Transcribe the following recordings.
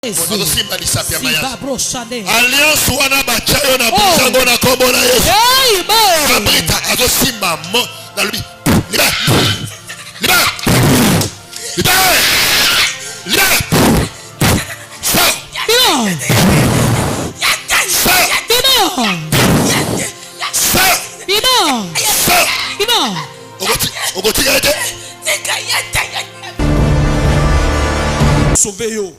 Alliance wana bachayo na bizango na kombo na Yesu. Abrita azosimba mo na lubi. Libère. Libère. Libère. Libère. Sors. Sauver yo.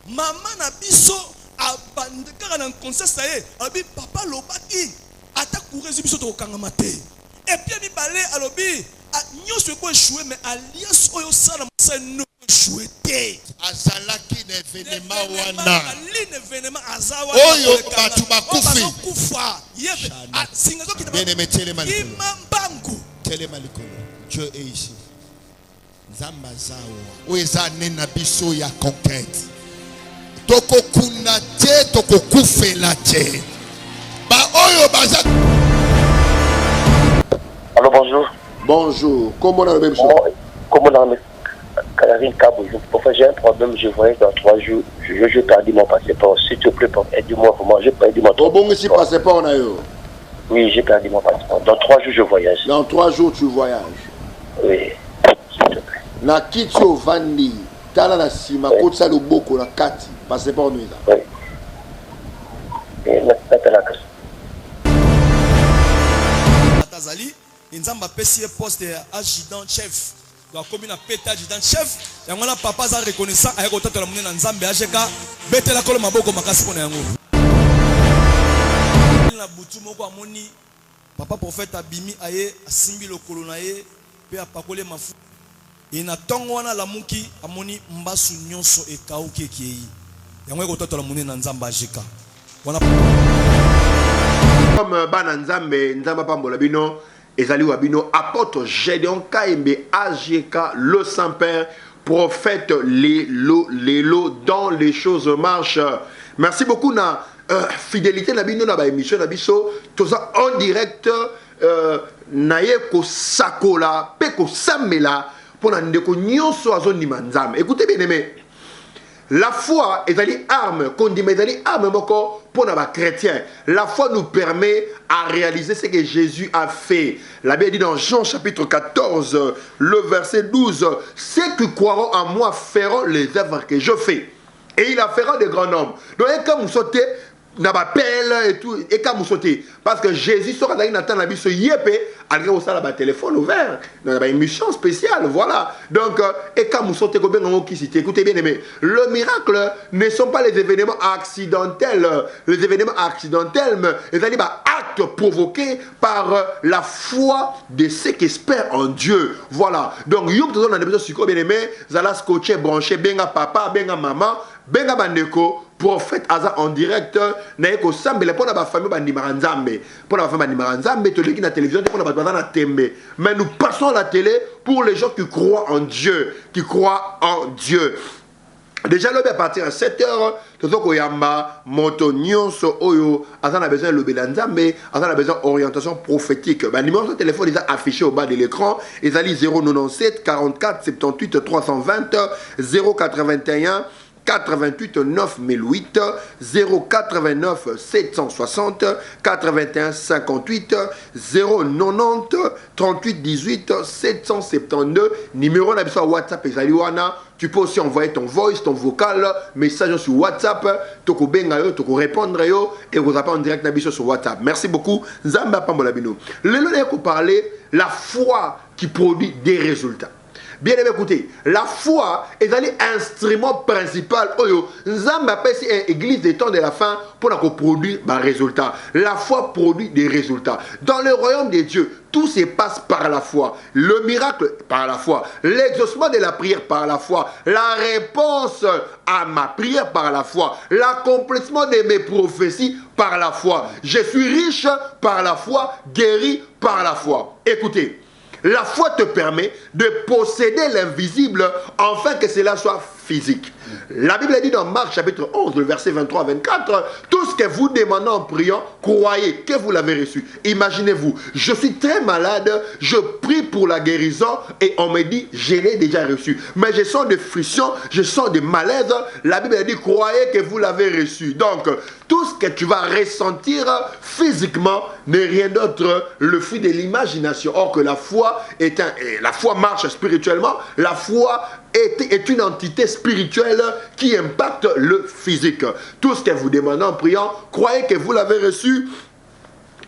Maman na biso abandeka na concert ça y abi papa lobaki ata courir biso to kangama te. Et puis mi balé alobi nyoso ko échouer mais alliance oyo sala ça ne échouer te. Azalaki na événement wana. L'événement azawa. Oyo batu bakufi. Kufa. Yebe singa zo kita. Bien aimé Télémaliko. Imambangu. Télémaliko. Dieu est ici. Nzamba zawa. Oeza nena biso ya conquête. Toko kuna te toko kufela te. Ba oyo baza. Allô, bonjour. Bonjour. Comment on a le même son? Comment on a le Karine Cabo. J'ai un problème, je voyais dans 3 jours. Je perdu mon passeport. S'il te plaît, aide-moi vraiment. J'ai perdu mon passeport. Bon, si passeport on a eu. Oui, j'ai perdu mon passeport. Dans 3 jours, je voyage. Dans 3 jours, tu voyages. Oui, s'il te plaît. Na kitio vandi. Tala na sima kotsa loboko na kati. Passeport nous là. Oui. Et maintenant la casse. Atazali, Nzamba pesi poste adjudant chef. La commune a pété adjudant chef. Et on a papa za reconnaissant avec autant la monnaie na Nzambe AGK. Bete la kolo maboko makasi pona yango. Na butu moko amoni papa prophète abimi aye asimbi lokolo na ye pe apakole mafu. Et na tongo wana la muki amoni mbasu nyonso e kauki ekei. Yango eko toto la monnaie na Nzamba AGK. Wana comme bana Nzambe Nzamba pambola bino ezali wabino apôtre Gédéon Kaembe AGK le Saint-Père prophète Lélo dans les choses marchent. Merci beaucoup na fidélité na bino na ba émission na biso toza en direct naye ko sakola pe ko samela pour na ndeko nyonso azondima Nzambe. Écoutez bien aimé. La foi est une arme, qu'on dit, mais une arme pour les chrétiens. La foi nous permet à réaliser ce que Jésus a fait. La Bible dit dans Jean chapitre 14, le verset 12, ceux qui croiront en moi feront les œuvres que je fais. Et il a fera des grands nombres. Donc, quand vous sautez, n'a pas pelle et tout, et quand vous sautez, parce que Jésus sera dans une attente, la Bible se yépé, après vous avez un téléphone ouvert, dans une mission spéciale, voilà. Donc, et quand vous sautez, écoutez bien aimé, le miracle ne sont pas les événements accidentels. Les événements accidentels, mais c'est-à-dire actes provoqués par la foi de ceux qui espèrent en Dieu. Voilà. Donc, vous avez besoin de bien aimé, vous allez scotcher, brancher, benga papa, benga maman, benga bandeko, prophète Aza en direct na ko sambela pour la famille bandimara Nzambe pour la famille bandimara Nzambe to leki na télévision pour la bana tembe mais nous passons à la télé pour les gens qui croient en Dieu déjà là à partir à 7h tout koyamba moto nyonso oyo Aza na besoin lobela Nzambe Aza na besoin orientation prophétique ba numéro de téléphone est affiché au bas de l'écran ils allient 097 44 78 320 081 88 9008 089 760 81 58 090 38 18 772 numéro na biso WhatsApp ezali wana. Tu peux aussi envoyer ton voice, ton vocal, message sur WhatsApp, toko benga yo, toko répondre yo et vous appelez en direct na biso sur WhatsApp. Merci beaucoup. Nzamba pambola bino. Lelo na ko parler la foi qui produit des résultats. Bien aimé, écoutez, la foi est l'instrument principal. Nzamba pesi une église des temps de la fin pour produire des résultats. La foi produit des résultats. Dans le royaume de Dieu, tout se passe par la foi. Le miracle par la foi. L'exaucement de la prière par la foi. La réponse à ma prière par la foi. L'accomplissement de mes prophéties par la foi. Je suis riche par la foi, guéri par la foi. Écoutez. La foi te permet de posséder l'invisible afin que cela soit physique. La Bible dit dans Marc chapitre 11, le verset 23 à 24, tout ce que vous demandez en priant, croyez que vous l'avez reçu. Imaginez-vous, je suis très malade, je prie pour la guérison et on me dit, je l'ai déjà reçu. Mais je sens des frictions, je sens des malaises. La Bible dit, croyez que vous l'avez reçu. Donc, tout ce que tu vas ressentir physiquement n'est rien d'autre le fruit de l'imagination. Or que la foi la foi marche spirituellement, la foi est une entité spirituelle qui impacte le physique. Tout ce que vous demandez en priant, croyez que vous l'avez reçu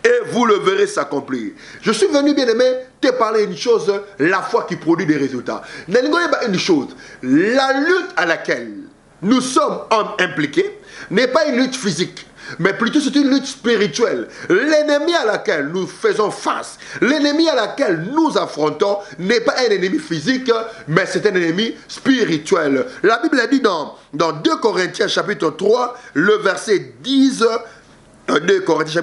et vous le verrez s'accomplir. Je suis venu, bien aimé, te parler d'une chose, la foi qui produit des résultats. Une chose, la lutte à laquelle nous sommes impliqués n'est pas une lutte physique, mais plutôt c'est une lutte spirituelle. L'ennemi à laquelle nous faisons face, l'ennemi à laquelle nous affrontons n'est pas un ennemi physique, mais c'est un ennemi spirituel. La Bible a dit dans 2 Corinthiens chapitre 3, le verset 10, 2 Corinthiens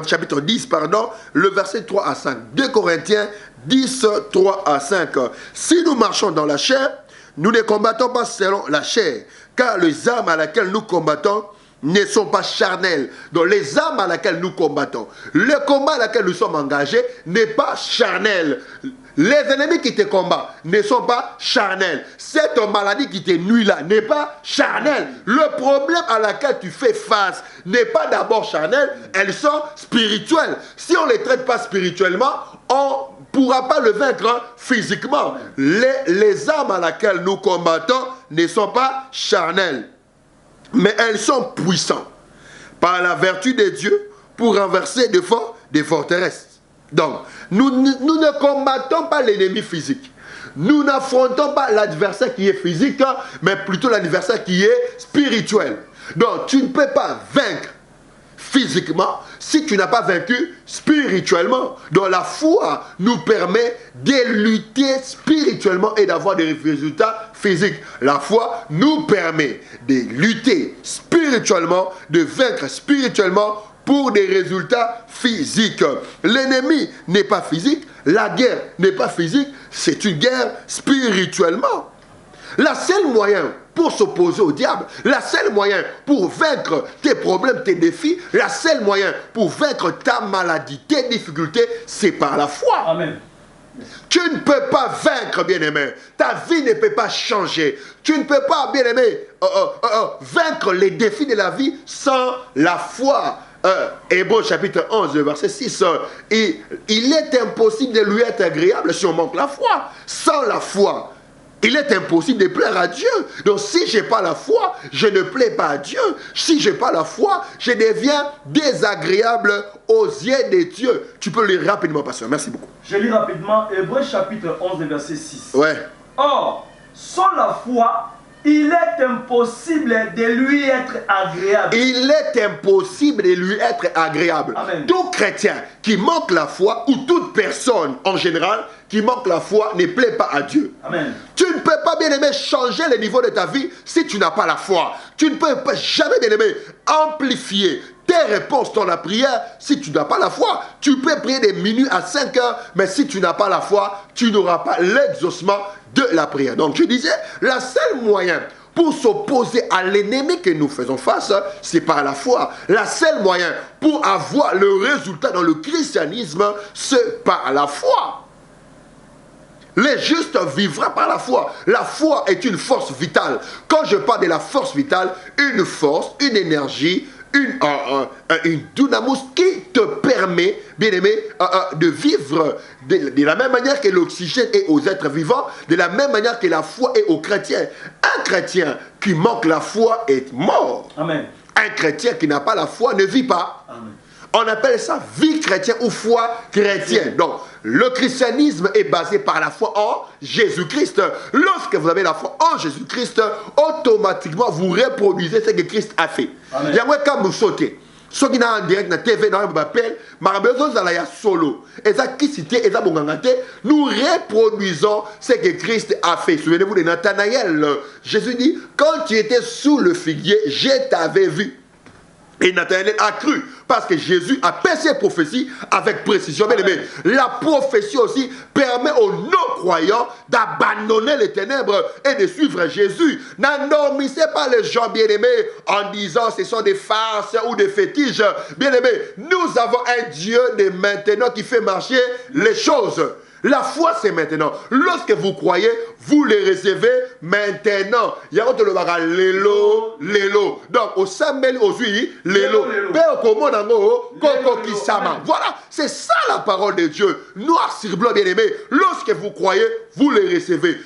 chapitre 10, pardon, le verset 3 à 5. 2 Corinthiens 10, 3 à 5. Si nous marchons dans la chair, nous ne combattons pas selon la chair, car les armes à laquelle nous combattons ne sont pas charnelles. Donc les armes à laquelle nous combattons, le combat à laquelle nous sommes engagés n'est pas charnel. Les ennemis qui te combattent ne sont pas charnels. Cette maladie qui te nuit là n'est pas charnelle. Le problème à laquelle tu fais face n'est pas d'abord charnel, elles sont spirituelles. Si on ne les traite pas spirituellement, on ne pourra pas le vaincre physiquement. Les armes à laquelle nous combattons ne sont pas charnelles, mais elles sont puissantes par la vertu de Dieu pour renverser des forteresses. Donc, nous ne combattons pas l'ennemi physique. Nous n'affrontons pas l'adversaire qui est physique, mais plutôt l'adversaire qui est spirituel. Donc, tu ne peux pas vaincre physiquement si tu n'as pas vaincu spirituellement. Donc, la foi nous permet de lutter spirituellement et d'avoir des résultats physiques. La foi nous permet de lutter spirituellement, de vaincre spirituellement pour des résultats physiques. L'ennemi n'est pas physique, la guerre n'est pas physique, c'est une guerre spirituellement. La seule moyen pour s'opposer au diable, la seule moyen pour vaincre tes problèmes, tes défis, la seule moyen pour vaincre ta maladie, tes difficultés, c'est par la foi. Amen. Tu ne peux pas vaincre, bien-aimé. Ta vie ne peut pas changer. Tu ne peux pas, bien-aimé, vaincre les défis de la vie sans la foi. Hébreux chapitre 11, verset 6. Il est impossible de lui être agréable si on manque la foi. Sans la foi, il est impossible de plaire à Dieu. Donc si je n'ai pas la foi, je ne plais pas à Dieu. Si je n'ai pas la foi, je deviens désagréable aux yeux de Dieu. Tu peux lire rapidement, pasteur. Merci beaucoup. Je lis rapidement Hébreux chapitre 11, verset 6. Ouais. Or, sans la foi, il est impossible de lui être agréable. Il est impossible de lui être agréable. Amen. Tout chrétien qui manque la foi, ou toute personne en général qui manque la foi, ne plaît pas à Dieu. Amen. Tu ne peux pas, bien aimé, changer le niveau de ta vie si tu n'as pas la foi. Tu ne peux pas jamais, bien aimé, amplifier tes réponses dans la prière si tu n'as pas la foi. Tu peux prier des minutes à 5 heures, mais si tu n'as pas la foi, tu n'auras pas l'exaucement de la prière. Donc je disais, la seule moyen pour s'opposer à l'ennemi que nous faisons face, c'est par la foi. La seule moyen pour avoir le résultat dans le christianisme, c'est par la foi. Les justes vivra par la foi. La foi est une force vitale. Quand je parle de la force vitale, une force, une énergie, une dynamos qui te permet, bien aimé, de vivre de la même manière que l'oxygène est aux êtres vivants, de la même manière que la foi est aux chrétiens. Un chrétien qui manque la foi est mort. Amen. Un chrétien qui n'a pas la foi ne vit pas. Amen. On appelle ça vie chrétienne ou foi chrétienne. Donc, le christianisme est basé par la foi en Jésus-Christ. Lorsque vous avez la foi en Jésus-Christ, automatiquement, vous reproduisez ce que Christ a fait. Il y a quand vous sautez. Ceux qui sont en direct na TV, solo. Nous reproduisons ce que Christ a fait. Souvenez-vous de Nathanaël. Jésus dit, quand tu étais sous le figuier, je t'avais vu. Et Nathanaël a cru parce que Jésus a fait ses prophéties avec précision. Bien aimé, la prophétie aussi permet aux non-croyants d'abandonner les ténèbres et de suivre Jésus. N'endormissez pas les gens, bien aimés, en disant ce sont des farces ou des fétiches. Bien aimé, nous avons un Dieu de maintenant qui fait marcher les choses. La foi, c'est maintenant. Lorsque vous croyez, vous les recevez maintenant. Il y a autre le lélo, lélo. Donc, au samel, au zui, lélo. Voilà, c'est ça la parole de Dieu. Noir sur blanc, bien aimé. Lorsque vous croyez, vous les recevez.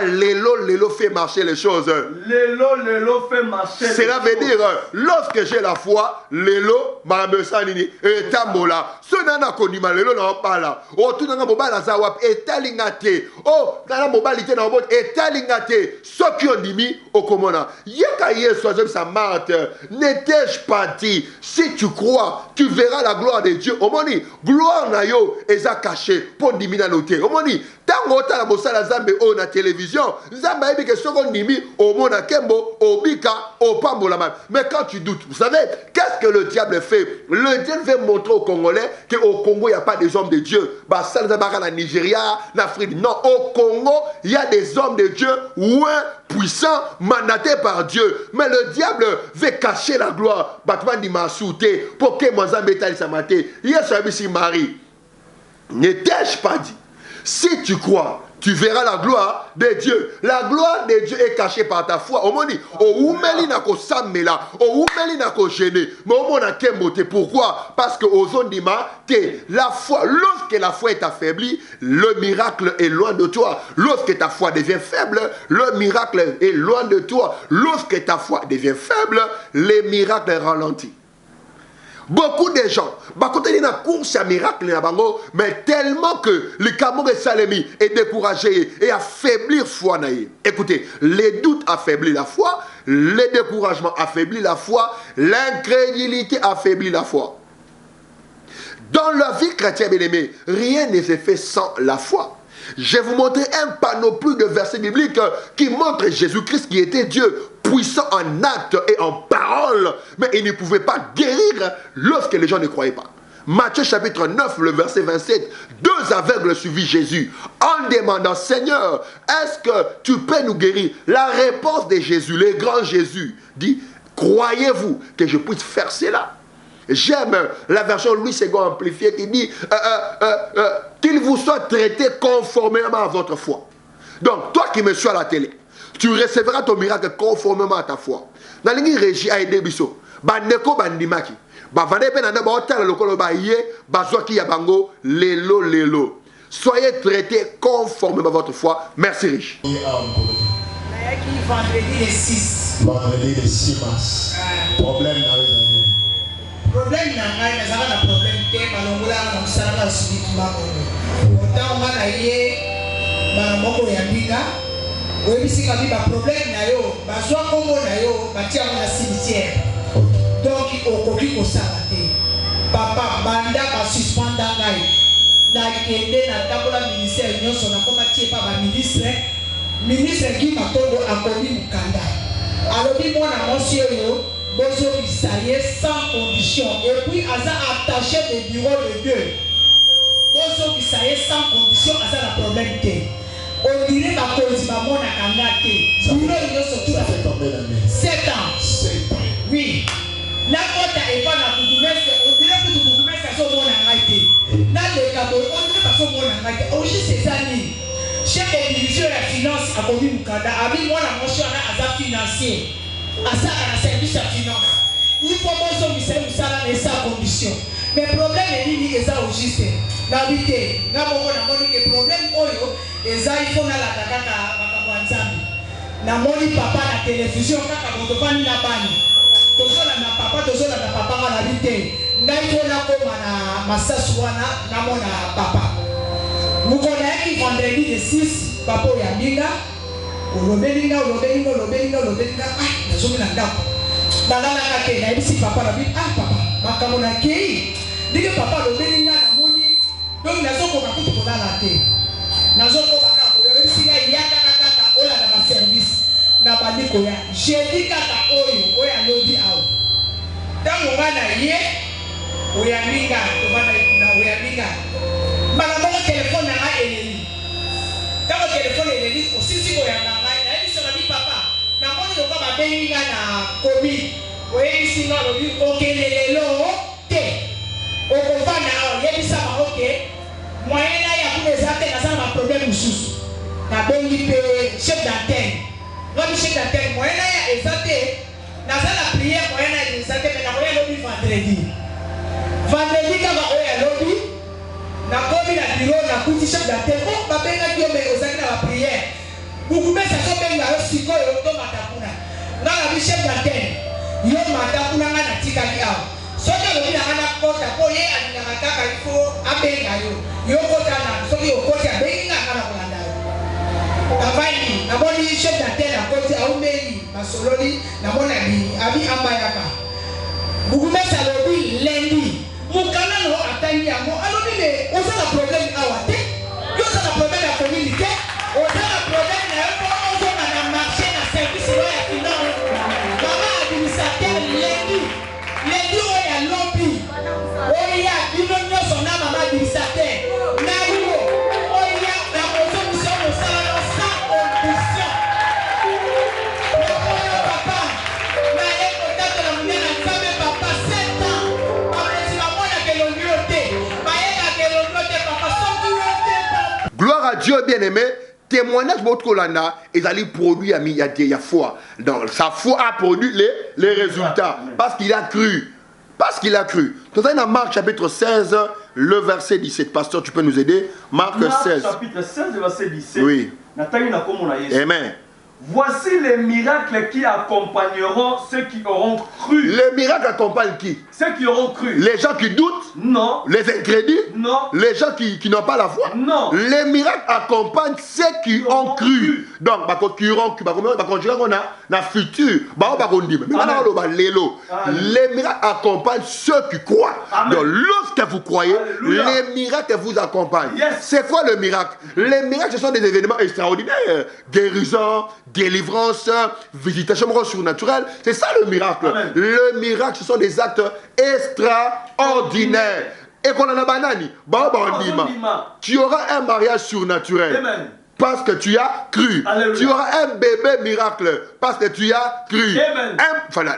Lélo, lélo fait marcher les choses. Lélo, lélo fait marcher. Cela veut dire, lorsque j'ai la foi, lélo, ma me sanini, et tambola. Ce nana konima, lélo n'a pas là. Oh, tout le monde a zawap etalingate. Oh, dans la mobilité dans votre etalingate. Ceux qui ont dit au commandant. Yekaye soisem sa marte. N'étais-je pas dit? Si tu crois, tu verras la gloire de Dieu. Omoni, gloire na yo eza caché pour dimina noter. Omoni, tango ta la bossa la zambe o na télévision. Zamba ebi que soko nimi au mona kembo au bika au pambo la man. Mais quand tu doutes, vous savez, qu'est-ce que le diable fait? Le diable veut montrer aux Congolais qu'au Congo il n'y a pas des hommes de Dieu. Na Nigeria, en Afrique. Non, au Congo, il y a des hommes de Dieu, ouin, puissants, mandatés par Dieu. Mais le diable veut cacher la gloire. Batman dit m'a souté, pour que moi s'embêtale sa maté. Hier, je suis Marie. N'étais-je pas dit? Si tu crois, tu verras la gloire de Dieu. La gloire de Dieu est cachée par ta foi. Omoni, o umeli na ko samela, o umeli na ko gêner. Mais au mona kembote. Pourquoi? Parce que aux ondima, la foi, lorsque la foi est affaiblie, le miracle est loin de toi. Lorsque ta foi devient faible, le miracle est loin de toi. Lorsque ta foi devient faible, les miracles ralentissent. Beaucoup de gens, il y a une course à miracle, mais tellement que le Cameroun et Salemi est découragé et affaiblir foi. Écoutez, les doutes affaiblissent la foi, le découragement affaiblit la foi, l'incrédulité affaiblit la foi. Dans la vie chrétienne, bien aimé, rien n'est fait sans la foi. Je vais vous montrer un panoplie de versets bibliques qui montrent Jésus-Christ qui était Dieu, puissant en actes et en paroles, mais il ne pouvait pas guérir lorsque les gens ne croyaient pas. Matthieu chapitre 9, le verset 27, deux aveugles suivirent Jésus en demandant, Seigneur, est-ce que tu peux nous guérir? La réponse de Jésus, le grand Jésus, dit, croyez-vous que je puisse faire cela? J'aime la version Louis II amplifiée qui dit qu'il vous soit traité conformément à votre foi. Donc, toi qui me suis à la télé, tu recevras ton miracle conformément à ta foi. Dans les régies à aider biso, bandeko bandimaki, bavande penanda ba otala lokolo ba yé, bazwaki ya bango lelo lelo. Soyez traités conformément à votre foi. Merci riche. Vendredi le 6. Vendredi le 6 mars. Problème n'arrive. Problème nangai nazaka na problème te balongola na musala subitima ngo autant ngana ye bana moko ya mbinga oyebisika bi ba problème na yo bazwa kombo na yo batia na cimetière donc okoki kosala te papa banda ba suspenda ngai na kende na tabola ministère nyonso na koma tie pa ba ministre qui matondo akomi mukanda alobi mona monsieur yo Bozo Bisaye sans condition et puis Aza attaché des bureaux de Dieu. Bozo Bisaye sans condition Aza la problème. On dirait ma cause ma mon akangate. Bureau de Dieu surtout à 7 ans. 7 ans. Oui. La côte est pas la Bougoumès, on dirait que le Bougoumès a son bon angate. Là le Gabon, on dirait pas son bon angate. Aujourd'hui c'est années. Chef de division de la finance a connu Mukanda. Abi moi la motion Aza financier. À ça, à la service à finance. Il faut que nous sans condition. Mais le problème est qu'il y a au juste. L'habité, nous avons le problème, il faut que nous papa la télévision, nous avons la banni. Nous avons papa à l'habité. Nous avons papa. Nous connaissons vendredi le 6, papa Yambinga. Olobelinga nazomina ndako nalalaka te nayebisi papa na bi papa makambo na kei ndenge papa alobelinga namoni donc nazokoka kutu kolala te nazokoka kaka oyebisi ngai yaka kaka olanda baservice na bandeko ya jeudi kaka oyo alodi awa ntango nga na ye oyambinga na oyambinga mbala moko telefone na ngai eleli ntango telefone eleli osisi koyanga ngai nayebisi nabi papa namoni loka babengi nga na komi oyebisi nga lobi okende lelo te okovanda awa yebisa bango ke moyen na ya kuna eza te naza na baproblème mosusu nabengi mpe chef d'antenne lobi chef d'antenne moyen na ya eza te naza na prière moyen na ya eza te me nakoya lobi vendredi kaka oyo alobi nakomi na biro nakuti chef d'antenne o babengaki yo me ozali na baprière bukumesa azobenga yo sikoyo tomata kuna nga nabi chef d'antenne yo mata kuna nga natikaki awa soki alobi na nga nakota mpo ye alingaka kaka ifo abenga yo kota na soki okoti abengi nga nga na kolanda yo avandi namoni chef d'antenne akoti aumeli masololi namona bini abi ambayaka bukumesa alobi lendi mukana no atangi yango alobi me ozala problème awa te yo ozala problème ya communauté ozala problème na yo mpo ozonga na marché na service oyo ya finance mama administrateur lendi oyo ya lobi oyo ya bino nyonso na mama administrateur na yo oyo ya nakozongisa mosala no sans condition oyo papa naye kotatola monene nzambe papa 7 ans gloire à Dieu bien-aimé. Témoignage de votre Kolanda, ils allaient produire il y a foi. Donc sa foi a produit les résultats. Parce qu'il a cru. Parce qu'il a cru. Dans Marc chapitre 16, le verset 17. Pasteur, tu peux nous aider? Marc 16. Chapitre 16, verset 17. Oui. Amen. Voici les miracles qui accompagneront ceux qui auront cru. Les miracles accompagnent qui? Ceux qui auront cru. Les gens qui doutent? Non. Les incrédules? Non. Les gens qui n'ont pas la foi? Non. Les miracles accompagnent ceux qui ont cru. Donc, on a futur. Les miracles accompagnent ceux qui croient. Amen. Donc, lorsque vous croyez, Alléluia. les miracles vous accompagnent. Yes. C'est quoi le miracle? Les miracles, ce sont des événements extraordinaires. Guérison, délivrance, visitation surnaturelle. C'est ça le miracle. Amen. Le miracle, ce sont des actes extraordinaires. Et qu'on en a banani, tu auras un mariage surnaturel. Amen. Parce que tu as cru. Alléluia. Tu auras un bébé miracle parce que tu as cru. Amen.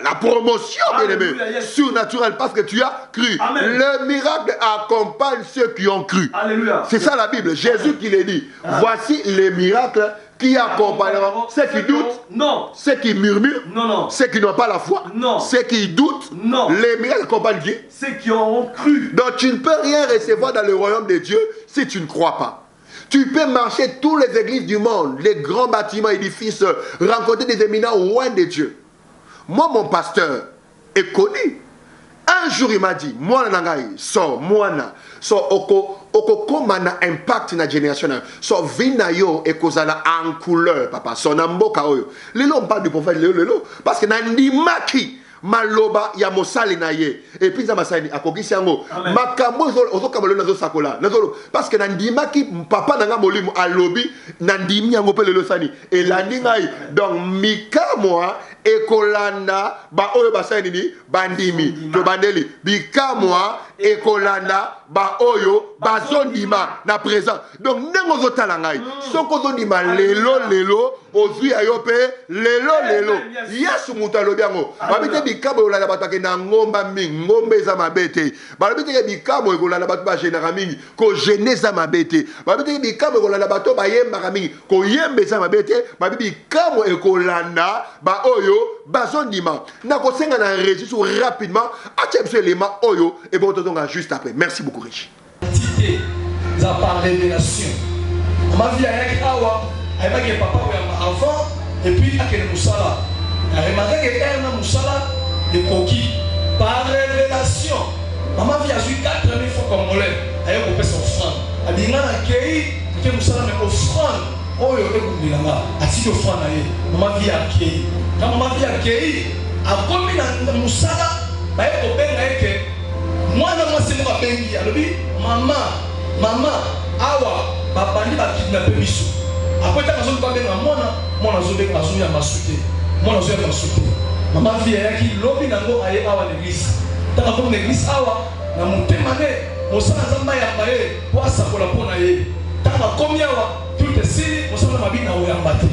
La promotion, bien aimé, Yes. surnaturelle parce que tu as cru. Amen. Le miracle accompagne ceux qui ont cru. Alléluia. C'est ça la Bible. Jésus qui l'a dit. Voici les miracles qui accompagneront ceux qui doutent, non. ceux qui murmurent, Non. ceux qui n'ont pas la foi, Non. ceux qui doutent. Non. Les miracles accompagnent qui? Ceux qui auront cru. Donc tu ne peux rien recevoir dans le royaume de Dieu si tu ne crois pas. Tu peux marcher tous les églises du monde, les grands bâtiments, édifices, rencontrer des éminents loin de Dieu. Moi, mon pasteur est connu. Un jour, il m'a dit, moi, okokoma impact na génération so vina yo ekozala en couleur papa son amboka oyo lelo on parle du prophète lelo parce que na ndimaki maloba ya mosali na ye et puis za masali akokisi yango makambo ozokamolo nazo sakola nazolo parce que na ndimaki papa nanga molimo alobi na ndimi yango pe lelo sani elandi ngai donc mikamwa ekolanda ba oyo basali ni bandimi to bandeli bikamwa ekolanda ba oyo bazondima na présent donc nengo zotala ngai soko zondima lelo ozwi ayo pe lelo yesu mutu alobi yango babite bikamo ekolanda bato akenda ngomba mingi ngomba eza mabe te babite bikamo ekolanda bato bagenaka mingi kogene eza mabe te babite bikamo ekolanda bato bayembaka mingi koyemba eza mabe te babi bikamo ekolanda ba oyo bazondima nakosenga na registre rapidement atia biso élément oyo et bon totonga juste après. Merci beaucoup Rich. Ça par révélation. Ma vie avec Awa, elle m'a dit papa avant et puis avec le Moussala. Elle m'a dit que elle a Moussala de coquille par révélation. Maman vie a joué 4000 fois comme on lève. Elle a coupé son offrande. Elle dit non accueilli que Moussala mais offrande. Oh yo écoute là a si offrande là. Maman vie a accueilli. Quand maman vie a accueilli, a commis dans Moussala, bah elle coupé là moi c'est moi bengi alobi mama awa babandi ba kidnapper biso après ta mazo ba benga mona zo benga zo ya masute mona zo ya masute Maman vie ayaki lobi nango aye awa l'église. Tant que l'église awa na mutemane mosala nzamba ya baye po asakola pona ye. Tant que komi awa tout est mosala mabina oyamba te.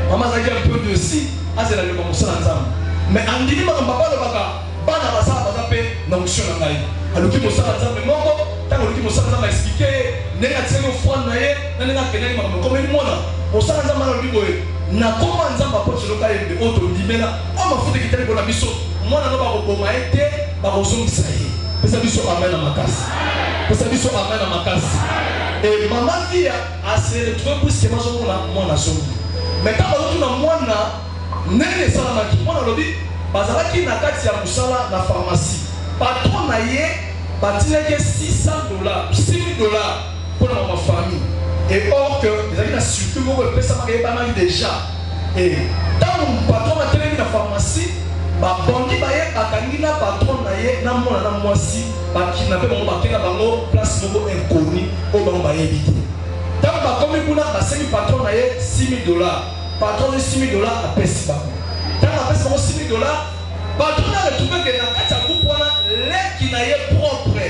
Maman zaki un peu de si azela le mosala nzamba. Mais andini makamba balo baka bana basala bazape na onction na ngai. Aluki mosala nzamba moko tant que mosala nzamba expliquer nenga tselo fwa na ye na nenga kenani makamba komi mona mosala nzamba na biboye. Na koma nzamba po tselo kayembe oto ndimela o mafuta kitali bona biso mwana no bakoboma ete bakozongisa ye pesa biso amen na makasi pesa biso amen na makasi et maman via a se retrouver plus que mazo mwana songi mais quand bazotuna mwana nene salamaki mwana lobi bazalaki na kati ya musala na pharmacie patron na ye batinaki $600 $6,000 pour ma famille. Et or que les amis na surtout vous pouvez ça marquer pas mal déjà. Et dans mon patron a télé na pharmacie, ba bondi ba ye bakangi na patron na ye na mona na mwasi ba kidnapper bango ba kena bango place moko inconnu au bango ba yebite. Tant ba komi kuna ba semi patron na ye $6,000. Patron de $6,000 a pesi bango. Tant ba pesi bango $6,000, patron a retrouvé que na kati ya groupe wana leki na ye propre.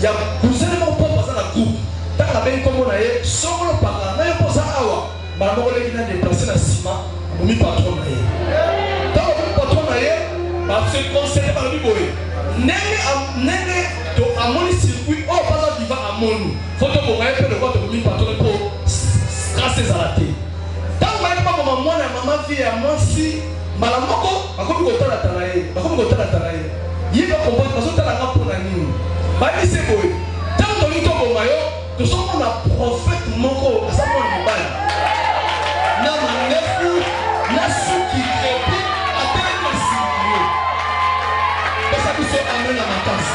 Ya cousin mo propre ça na groupe. Tant la ben comme on a eu solo par là, mais pour ça awa, bah moi les gens déplacé la ciment, on mis patron na ye. Tant le patron na ye, bah c'est conseillé par le boy. Nene to amoni circuit, oh pas ça vivant à mon. Faut que vous voyez le votre mis patron pour casser à la tête. Tant que pas maman na maman fille à moi si, malamoko, bah comme vous la talaye, bah comme vous la talaye. Il va comprendre parce que t'as la pour la nuit. Bah il c'est boy. Tant que nous tombe au maillot. Nous sommes un prophète moko, ça m'a dit. Na manefu, na suki krepi, atteint le signe. Ça nous fait amener la macasse.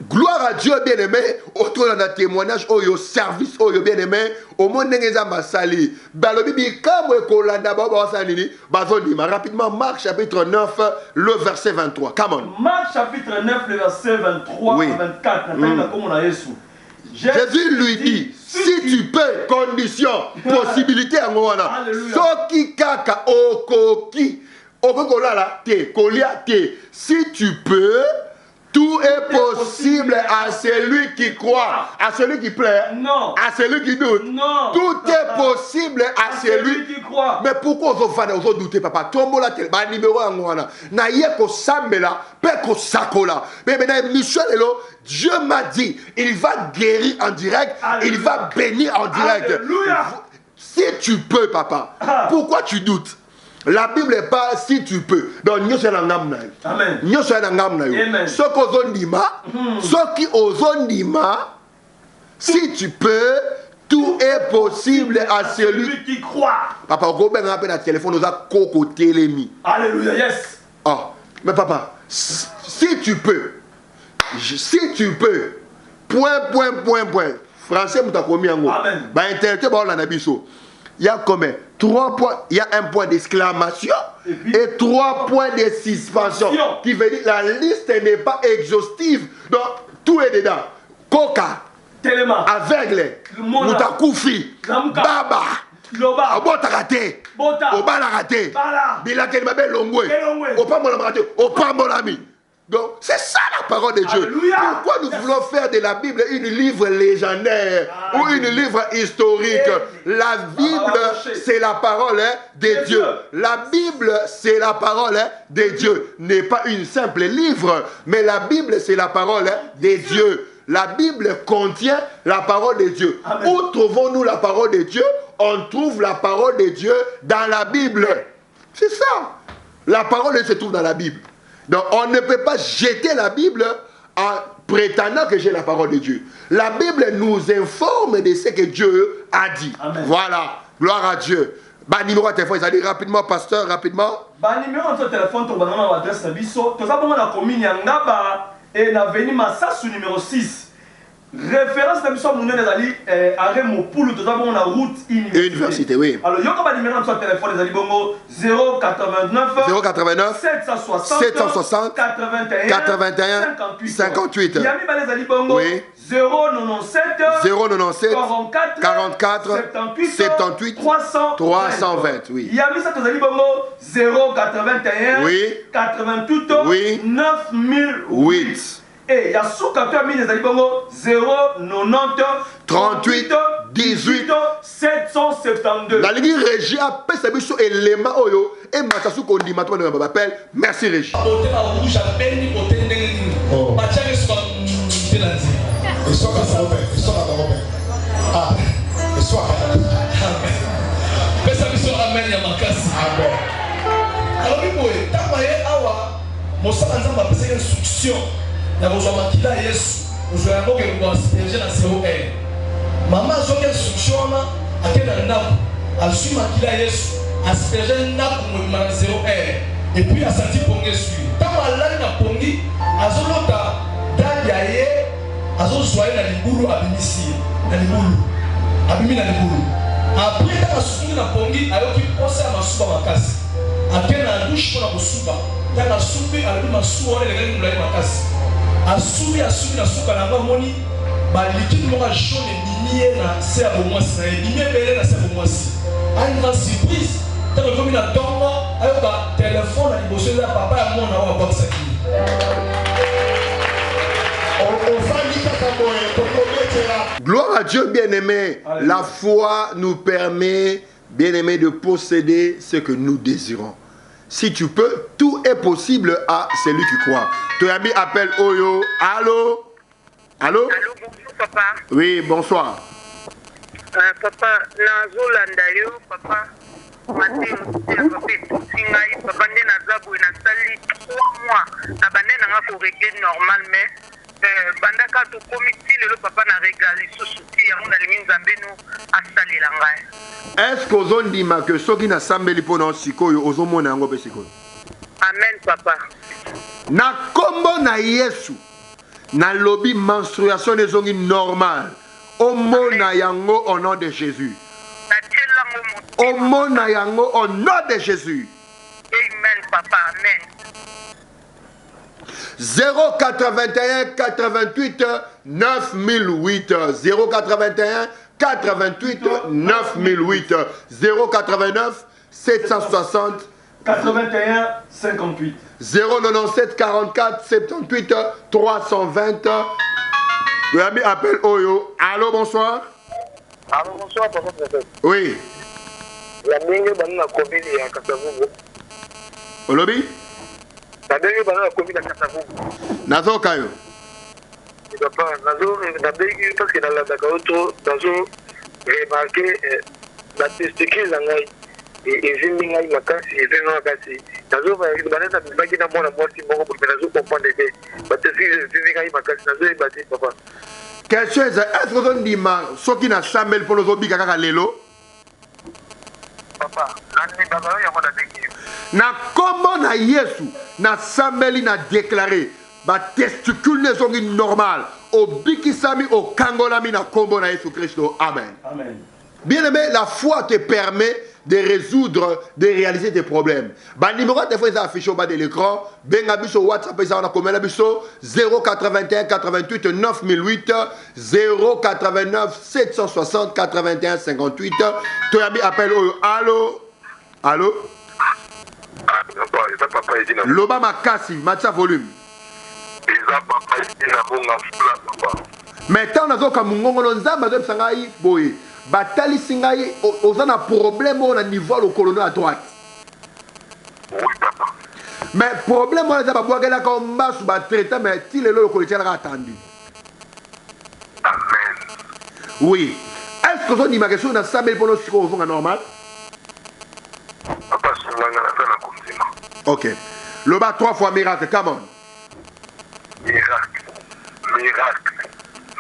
Gloire à Dieu bien-aimé, autour de notre témoignage, au service, au bien-aimé, au monde n'engagement sali. Balobi bikamo ekolanda baba sanini, bazonima rapidement Marc chapitre 9, le verset 23. Come on. Marc chapitre 9, le verset 23 oui. à 24. Jésus lui dit, si tu peux, condition, possibilité à moi, soki kaka okoki, okokolala te, kolia te, si tu peux, tout est possible à celui qui croit, à celui qui plaît, non. À celui qui doute. Non. Tout est possible à celui qui croit. Mais pourquoi vous doutez, papa? Tombo la télé, numéro un moana. Na yeko sambela, peko sakola. Mais maintenant, Michel Elo, Dieu m'a dit, il va guérir en direct, Alléluia. il va bénir en direct. Alléluia. Si tu peux, papa, pourquoi tu doutes? La Bible n'est pas si tu peux. Donc, nous sommes en Amen. Nous sommes en Amen. Ce qui si tu peux, tout est possible à celui qui croit. Papa, on va appeler le téléphone, nous avons coco télémi. Alléluia, yes. Ah, mais papa, si tu peux, point. Français, nous avons mis en haut. Amen. Bah, intellectuel, on a biso. Il y a combien? 3 points. Il y a un point d'exclamation et 3 points de suspension. Qui veut dire que la liste n'est pas exhaustive. Donc, tout est dedans. Coca, Téléma, aveugle, Moutakoufi, Baba, Obotakate, Obalakate, Bilakene Mabel Longwe, Opamolami, Opamolami. Donc, c'est ça la parole de Dieu. Alléluia. Pourquoi nous voulons faire de la Bible une livre légendaire ou une livre historique? La Bible, c'est la parole de Dieu. La Bible, c'est la parole de Dieu. N'est pas une simple livre, mais la Bible, c'est la parole de Dieu. La Bible contient la parole de Dieu. Amen. Où trouvons-nous la parole de Dieu? On trouve la parole de Dieu dans la Bible. C'est ça. La parole de Dieu se trouve dans la Bible. Donc on ne peut pas jeter la Bible en prétendant que j'ai la parole de Dieu. La Bible nous informe de ce que Dieu a dit. Amen. Voilà, gloire à Dieu. Bah numéro de téléphone, ça dit rapidement, pasteur, rapidement. Bah numéro de téléphone, tu vas adresse na biso. Tu vas la commune Yangaba et na veni Massasu numéro 6. référence de mission monnaie ali arrêt mon poule tout d'abord on a route université oui. Alors yo comme numéro sur téléphone les ali bongo 089 760 81 58. Yami ba les ali bongo oui. 097 44 78 320 oui. Yami ça les ali bongo 081 oui. 88 oui. 9008. Et Yasuka Kamine les bongo 090 38 18 772. La Ligue Régie a fait sa mission élément oyo et Matasu Kondima toi ne m'appelle. Merci Régie. Maman a fait instruction à quel endroit elle suit makila Yesu asperger na kumulima 0 et puis a senti pongi sur tant malali na pongi azolota dali aye azozwaye na libulu abimisi na libulu abimi na libulu après ta suki na pongi ayoki posa ya masuba makasi akena douche pour na kosuba ta subi ali masuba ole le ngula makasi asubi na suka na moni ba liquide mo jaune bimiye na se ya bomwasi na bimiye bele na se ya bomwasi une grande surprise tant que comme na tongo ayoka téléphone na liboso ya papa ya mona wa boxa ki Gloire à Dieu bien-aimé. La foi nous permet, bien-aimé, de posséder ce que nous désirons. Si tu peux, tout est possible à celui qui croit. Ton ami appelle Oyo. Allô? Allô? Allô, bonjour papa. Oui, bonsoir. Papa, nazo landayo, papa. Papa nde nazabu na sali 3 mois. Na bande na nga ko régler normal mais bandaka to comité le papa na régler sous-souti ya mona lingi nzambe no asali la ngai. Est-ce que ozondima que soki na sambeli pona sikoyo ozomona yango pe sikoyo? Amen papa. Na kombo na Yesu. Na lobby menstruation des ongi normal. Omona yango au nom de Jésus. Omona yango au nom de Jésus. Amen papa, amen. 081 88 9008 081 88 9008 089 760 81 58 097 44 78 320. Le ami appelle Oyo. Allô, bonsoir. Allô, bonsoir, papa. Oui. La mingue banana Covid à Kasavubu. Au lobby? La mingue banana Covid à Kasavubu. Nazo Kayo. Papa, Nazo, parce que dans la Dakaoto, Nazo, remarqué la testicule dans l'œil. Et je n'ai pas makasi, et je n'ai pas makasi. Nazo, banana, je n'ai pas mon amour, si mon groupe, Nazo comprend des bébés. Mais je n'ai pas makasi, Nazo est battu, papa. Question est, est-ce que vous avez dit ce qui n'a jamais pour nos obligations à l'élo? Papa, na comment na Yesu na sambeli na déclaré ba testicule ne sont normal au bikisami au kangolami na kombo na Yesu Christo. Amen. Amen. Bien aimé, la foi te permet de résoudre, de réaliser tes problèmes. Bah numéro de fois affiché au bas de l'écran, benga biso WhatsApp ça on a combien la biso 081 88 9008 089 760 81 58. Tu as mis appel au allô. Allô. Loba makasi, matcha volume. Mais tant nazo kamungongo nzamba zo sangai boy. Batali singai ozana problème au niveau le colonel à droite. Oui papa. Mais problème on a pas boire là comme bas sous ba traiter mais il est le colonel a attendu. Amen. Oui. Est-ce que on dit ma question na sabel pour le psycho normal? Papa sur la continent. OK. Le bas 3 fois miracle, come on. Miracle. Miracle.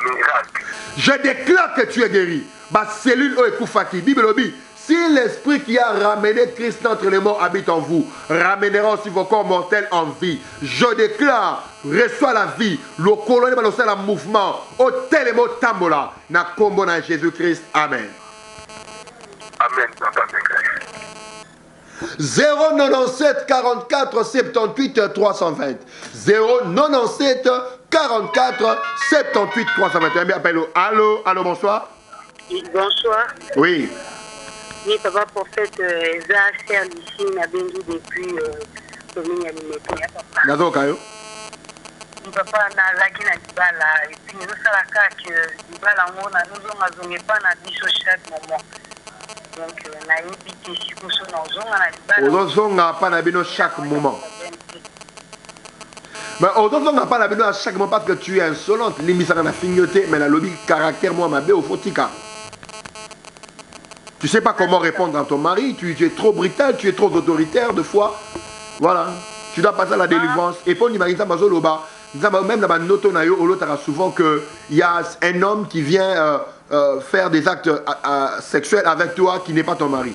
Miracle. Je déclare que tu es guéri. Ba cellule o ekufaki. Bible obi Si l'esprit qui a ramené Christ entre les morts habite en vous, ramènera aussi vos corps mortels en vie. Je déclare, reçois la vie, le colonel va lancer le mouvement, au tel mot tambola, na combo na Jésus-Christ. Amen. Amen. 097 44 78 320. 097 44 78 321. Appelle. Allô, allô, bonsoir. Bonsoir. Oui. Oui, papa prophète, Eza Ser ici, n'a bien dit depuis commune ya Limete, papa. Nazo kayo. Papa na laki na libala et puis nous ça la que libala ngona nous on a zonge pas na biso chaque moment. Donc na ibité si ko so na zonga na libala. Ozonga pas na bino chaque moment. Mais ozonga pas na bino à chaque moment parce que tu es insolente, limisaka na fignoté mais la lobby caractère moi ma bé au fotika. Tu sais pas comment répondre à ton mari, tu es trop brutal, tu es trop autoritaire de fois. Voilà, tu dois passer à la délivrance. Et pour l'imaginer ça bazoloba, même dans ma noto na yo olotara souvent que il y a un homme qui vient faire des actes sexuels avec toi qui n'est pas ton mari.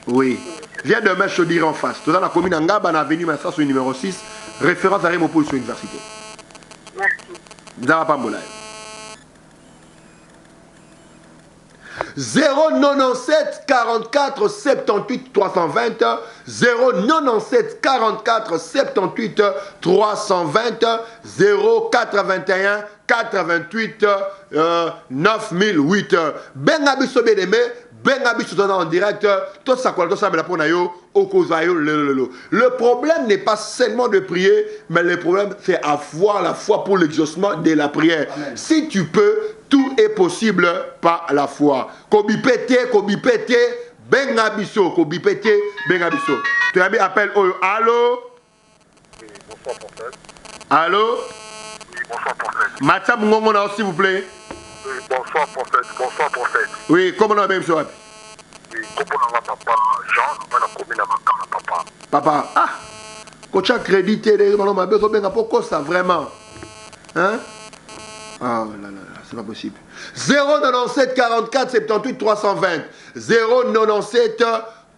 Oui. Viens demain, je te dirai en face. Tout dans la commune Ngaba, on a venu maintenant sur le numéro 6, référence à Rémopoul sur l'université. Merci. Vous n'avez pas moulin. 097 44 78 320 097 44 78 320 081 88 9008 Benga biso beneme Benga biso en direct tout ça quoi tout ça pour nayo okozayo le problème n'est pas seulement de prier mais le problème c'est avoir la foi pour l'exaucement de la prière. Amen. Si tu peux, tout est possible par la foi. Kobi pété, benga biso, kobi pété, benga biso. Tu as mis appel oyo. Allô? Oui, bonsoir prophète. Allô? Oui, bonsoir prophète. Matia Mungongona, s'il vous plaît. Oui, bonsoir prophète. Bonsoir prophète. Oui, comment on a même ça? Oui, comment on a papa Jean, on a commis la papa. Papa, ah, quand tu as crédité, on a besoin de pourquoi ça vraiment? Hein? Ah là là, c'est pas possible. 097 44 78 320 097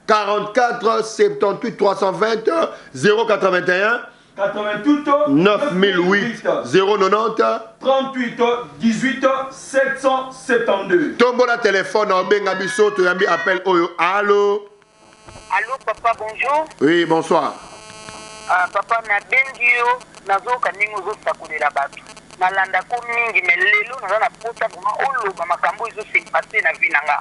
44 78 320 081 88 9008 090 38 18 772. Tombola téléphone en Bengabiso, tu as mis appel Oyo. Allô? Allô papa, bonjour. Oui, bonsoir. Papa na bendio nazo kaningo zo sakulela batu. Nalanda ko mingi mais lelo naza na pota vraiment oloba makambo izo se passer na vie nanga.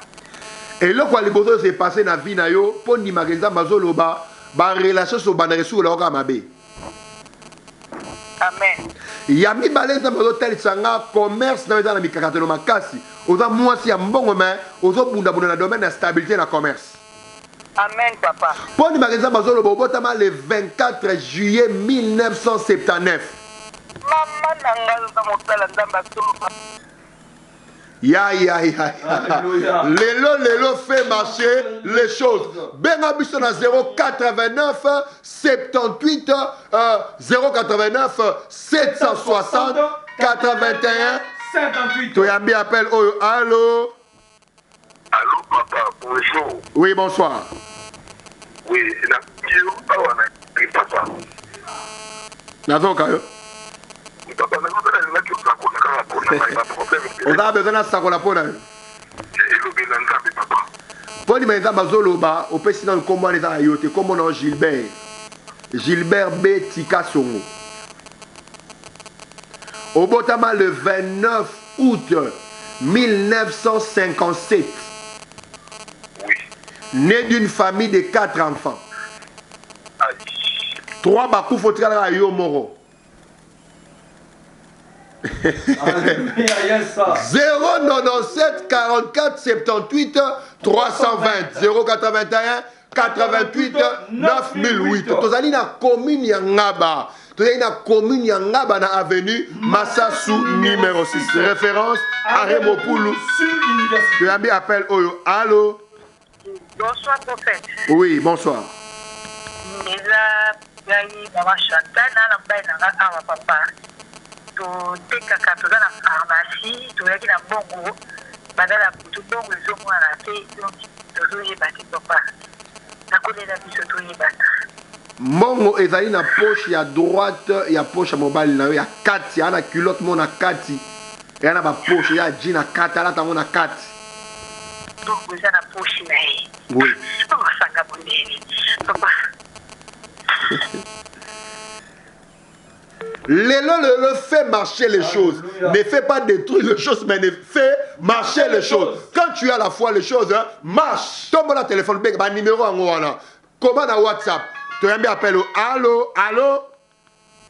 Et le quoi liboso se passer na vie na yo pour ni magenza mazoloba ba relation so banere sur la oka mabe. Amen. Yami balenza mazo tel sanga commerce na na mikakatelo makasi. Oza mwasi ya mbongo mais ozo bunda bunda na domaine de stabilité na commerce. Amen papa. Pour ni magenza mazoloba obotama le 24 juillet 1979. Maman nanga za motala ndamba solo. Ya. Lelo fait marcher les choses. Bengabiso na 089 78 089 760 81 58. Tu as mis appel Oyo. Allô? Allô papa, bonjour. Oui, bonsoir. Oui, la bio, papa. Nazo kayo. Papa, on a besoin de ça qu'on a pour nous. Pour les gens bazoloba, au pays dans le combat les ayote, comme on a Gilbert B. Tika Songo. Au Botama le 29 août 1957. Oui. Né d'une famille de 4 enfants. 3 bakou faut travailler à Yomoro. 097 44 78 320 081 88 9008. Tozali na commune ya Ngaba. Tozali na commune ya Ngaba na avenue Massassou numéro 6. Référence à Rémopoulou sur l'université. Tu as mis appel Oyo. Allô? Bonsoir prophète. Oui, bonsoir. Totekaka toza na pharmacie toyaki na bongo badala kutu bongo ezomwana te donc tozoyeba te papa nakolela biso toyebana Mongo ezali na poche ya droite ya poche ya mobile na yo ya kati ana culotte mo na kati ya na ba poche ya jean na kati ala tango na kati donc eza na poche na ye oui osanga bonene papa Lelo fait marcher les choses. Ne fais pas détruire les choses, mais ne fais marcher les choses. Quand tu as la foi, les choses marchent. Tombe la téléphone, bah numéro en wana. Comment na WhatsApp? Tu as mis appel allô, allô?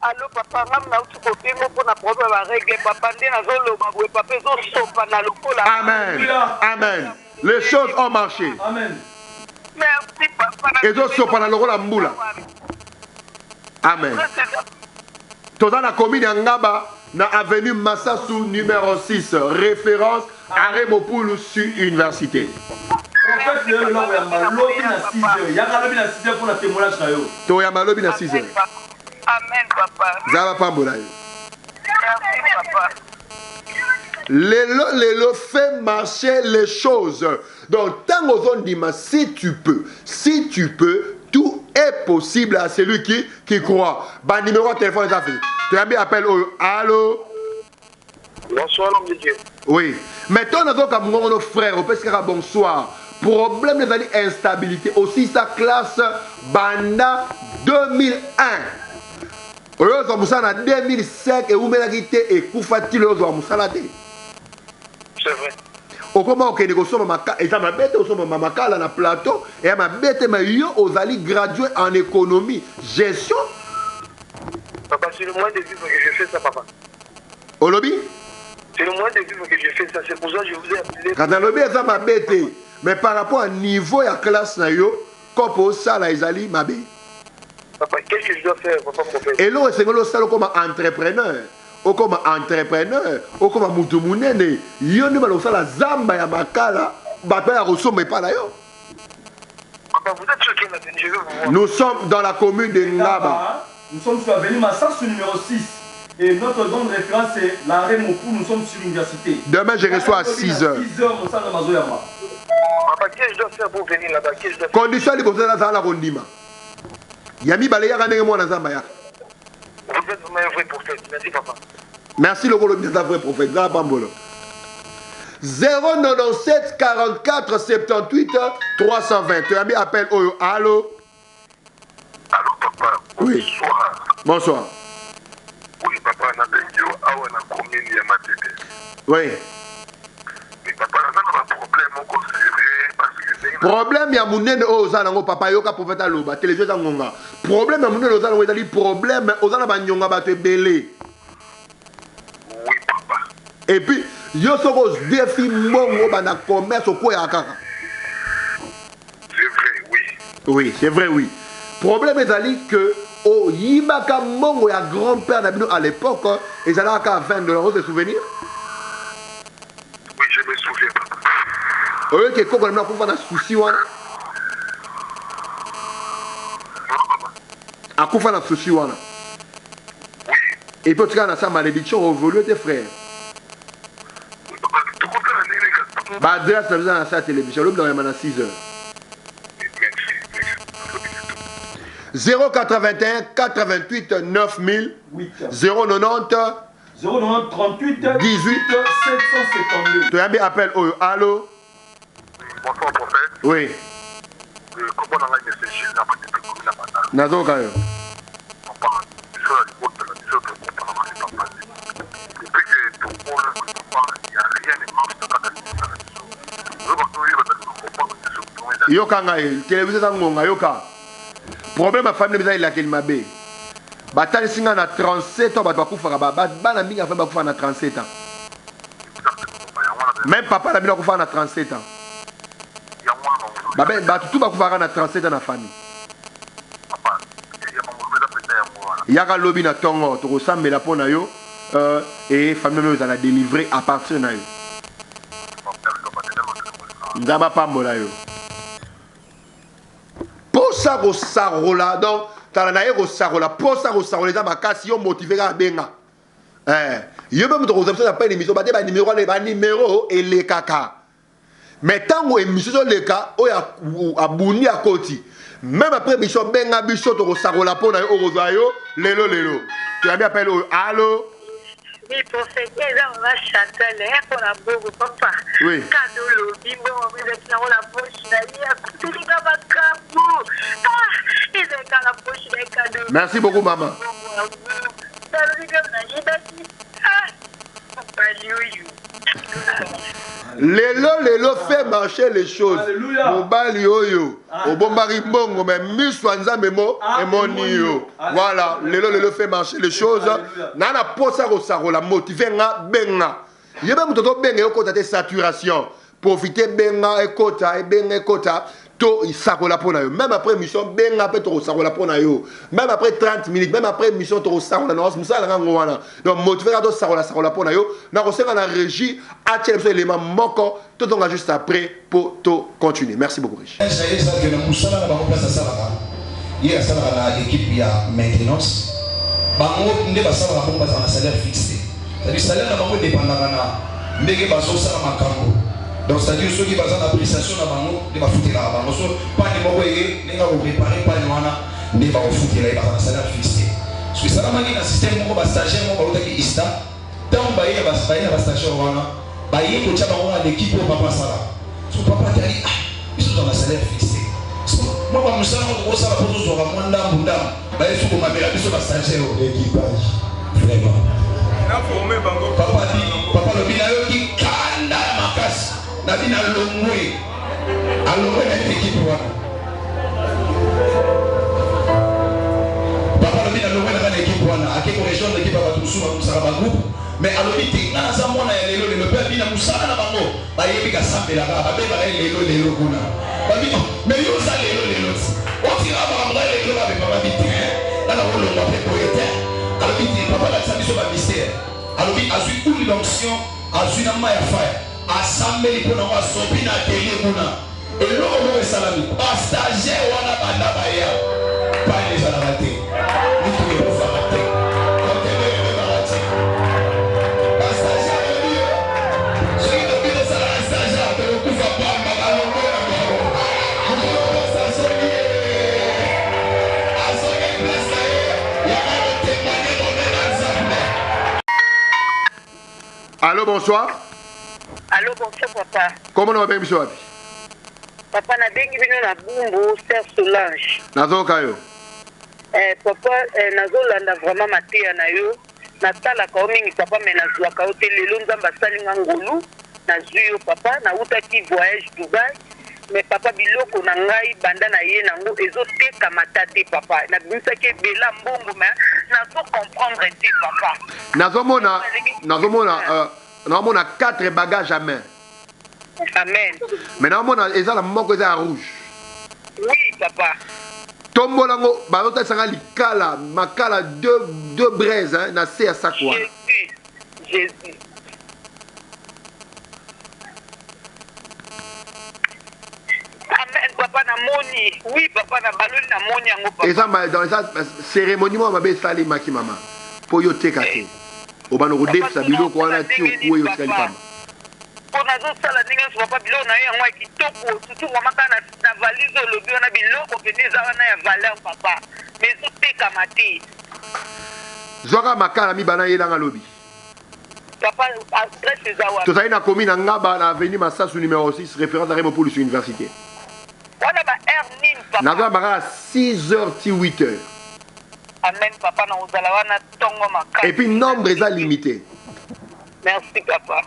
Allô papa, mam na utu kopi mo pona problème ba règle papa ndé na zolo ba bwe papa zo sopa na lokola. Amen. Amen. Les choses ont marché. Amen. Merci papa. Et zo sopa na lokola mbula. Amen. Dans la commune Ngaba, na avenue Massassou numéro 6, référence Arrêt Mopoulou sur université. Prophète, le lobby na 6 heures. Il y a un lobby na 6 heures pour la témoignage na yo. To ya malobi na 6 heures. Amen papa. Zaba pambola. Merci papa. Lelo fait marcher les choses. Donc tant aux zones d'ima, si tu peux, tout est possible à celui qui croit. Bah numéro de téléphone est affiché. Tu as mis appel au allô. Bonsoir l'homme de Dieu. Oui. Mais toi, nos frères, bonsoir. Problème des instabilité. Aussi sa classe Banda 2001. Oyo zo musana 2005 et umelagite et kufati lo zo musana te. C'est vrai. Okoma okende ko soma maka et ça m'a bête au soma makala na plateau et m'a bête ma yo ozali gradué en économie, gestion. Papa, c'est le moyen de vivre que je fais ça papa. Au lobby? C'est le moyen de vivre que je fais ça, c'est pour ça que je vous ai appelé. Quand dans le lobby ça m'a bête mais par rapport au niveau ya classe na yo, kopo sala ezali mabe. Papa, qu'est-ce que je dois faire, papa prophète? Et là, c'est le salaire comme entrepreneur. Ou comme entrepreneur, ou comme mutumunene. Yo ne balo sala zamba ya makala, bata ya ressomme pas là yo. Papa, vous êtes choqué maintenant, je veux vous voir. Nous sommes dans la commune de Ngaba. Nous sommes sur l'avenue Massassou numéro 6. Et notre don de référence c'est l'arrêt Mopou, nous sommes sur l'université. Demain, je reçois à 6 heures. 6 heures, nous sommes dans Mazoyama. Papa, qu'est-ce que je dois faire pour venir là-bas? Qu'est-ce que je dois faire? Condition de poser dans la rondima. Yami Balaya Rane moi dans Zambaya. Vous êtes vraiment un vrai prophète. Merci papa. Merci le gros de vrai prophète. Là, Bambolo. 097 44 78 320. Tu as mis appel au allô? Allô papa. Oui. Bonsoir. Bonsoir. Oui papa, na benjo awa na commune ya Matete. Oui. Mais papa, on a un problème encore sérieux parce que c'est une... Problème ya munene ozana ngo papa yoka prophète aloba télévision za ngonga. Problème ya munene ozana ngo ezali problème ozana ba nyonga ba te belé. Oui papa. Et puis yo soko défi mongo ba na commerce ko ya kaka. C'est vrai, oui. Oui, c'est vrai oui. Problème ezali que o yibaka mongo ya grand-père na bino à l'époque ezala ka $20 vous te souvenir? Oui, je me souviens papa. Oyo ke koko na kufa na souci wana. Akufa na souci wana. Oui. Et puis tu as sa malédiction révolue tes frères. Oui papa, tout compte à la négation. Ba adresse na sa télévision le dans na 6 heures. 081 88 9000 090 090 38 18 772. Tu as bien appel au allô? Bonsoir prophète. Oui. Comment on a été chez la partie de la banane? Nazo kayo. Papa, je suis à l'époque de la mission de mon papa, c'est pas facile. Depuis que tout le monde papa, il n'y a rien de marche dans la mission. Je veux pas vivre dans le combat de Yoka ngai télévision za ngonga yoka. Problème à famille bizali la kelmabe. Batali singa na 37 ans bato bakufaka bana mingi afa bakufa na 37 ans. Même papa la bino kufa na 37 ans. Babe bato tout bakufaka na 37 ans na famille. Yaka lobi na tongo to kosambela pona yo et famille yo za délivrer à partir na yo. Ndaba pambola yo. Posa ko sarola donc talana ko sarola posa ko sarola za makasi yo motiver ka benga. Yo même to ko zapsa pa émission ba numéro et les kaka. Mais tant que émission le cas, o ya abuni à côté. Même après émission benga biso to sarola pona o rosayo, lelo. Tu as bien appelé allô? Oui, prophète, on va chanter pour la bourre, papa. Oui. Cadeau, le bimbo, on va mettre la poche, il y a tout le monde. Il est dans la poche des cadeaux. Merci beaucoup, maman. Lelo fait marcher les choses. Mobali oyo. Obombari bongo mais miswanza memo emonio. Voilà, lelo fait marcher les choses. Nana posa ko sarola motiver nga benga. Yebe mutoto benga yokota te saturation. Profiter benga ekota to isakola pona yo. Même après mission benga pe to sakola pona yo. Même après 30 minutes, même après mission to sakola na musala nga ngwana. Donc motiver to sakola pona yo. Na ko senga na régie a tele so élément moko to tonga juste après pour to continuer. Merci beaucoup Rich. C'est ça que na musala na ba place sala. Il sala na équipe ya maintenance. Bango nde ba sala ba ba na salaire fixé. C'est-à-dire salaire na bango dépendant na ndenge ba so sala makambo. Donc c'est-à-dire ceux qui basent en appréciation na bango de ba foutre la bango so pas de mogo yé nenga ko préparer pas de wana ne ba ko foutre la ba na salaire fixé. Parce que ça na mani na système moko ba stagiaire moko ba ki ista tant ba yé ba stagiaire wana ba yé ko tcha bango na l'équipe au papa sala. So papa tali ils sont dans la salaire fixé. Moi ba musala ko sala pour zo ka mwanda mbunda ba yé so ko mabela biso ba stagiaire équipage. Vraiment. Na formé bango papa le binayo ki kanda makasi. Nabina longwe na équipe wana papa lobina longwe na équipe wana akeko région de l'équipe ba tusuma musala ba groupe mais alobiti na za mwana ya lelo le pe bina musala na bango ba yebi ka sambela ba be ba lelo kuna ba bi mais yo za lelo on tira ba mwa lelo ba be ba biti na la wolo ba pe poete alobiti papa la sabiso ba mystère alobi azui une l'onction azui na maya fire assemblée pour nous assombrer na télé kuna et l'homme salami pas stagiaire wana banda baya pas les salamaté ni tout le monde faraté quand elle est barati pas stagiaire lui celui de qui est stagiaire de le coup va pas balongo na bango on stagiaire azoye place ya ya témoigner dans l'ensemble. Allô, bonsoir. Allô, bonsoir papa. Comment on va bien monsieur? Papa na bengi bino na bumbu Sœur Solange. Nazoka yo. Papa nazolanda vraiment mateya na yo. Natala ka mingi papa mais nazwa ka hotel lelo nzamba salinga ngolu. Nazwi yo papa na utaki voyage Dubaï. Mais papa biloko na ngai banda na ye nango ezoteka matate papa. Na bimisaki bela mbongo mais nazo comprendre te papa. Normalement, on a 4 bagages à main. Amen. Mais normalement, on a la moko en rouge. Oui, papa. Tombolango, balota sanga likala, makala deux braises, hein, na se à ça quoi. Jésus. Amen, papa na moni. Oui, papa na baloli na moni yango papa. Et ça, dans ça, cérémonie, moi, ma sali maki mama. Pour yo tekate. Obano rodef sa bilo ko wana ti okuwe yo sali femme. Pour nazo sala ninga so papa bilo na yango kitoko surtout mama kana na valise le bio na biloko ke neza wana ya valeur papa. Mais so teka mati. Zoka makala mi bana yelanga lobi. Papa adresse zawa. To sai na commune ngaba na avenue Massasu numéro 6 référence à Remo Police Université. Wana ba nin papa. Naza baka 6h ti 8h. Amen papa na uzala wana tongo makala. Et puis nombre est limité. Merci papa.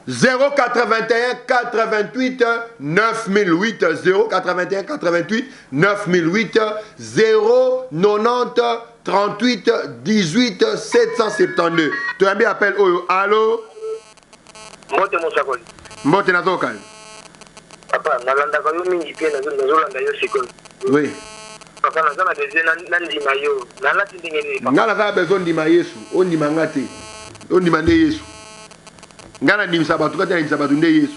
081 88 9008 081 88 9008 090 38 18 772. Tu as bien appel Oyo. Allô? Mote Mosakoli. Mote Nazoka. Papa, nalanda ka yo mingi pe nazolanda yo sikolo. Oui. Papa naza na besoin nandima yo. Nalati ndenge nini papa? Ngala za besoin ndima Yesu. Ondima ngate. Ondima nde Yesu. Ngana ndimisa batu kati ndimisa batu nde Yesu.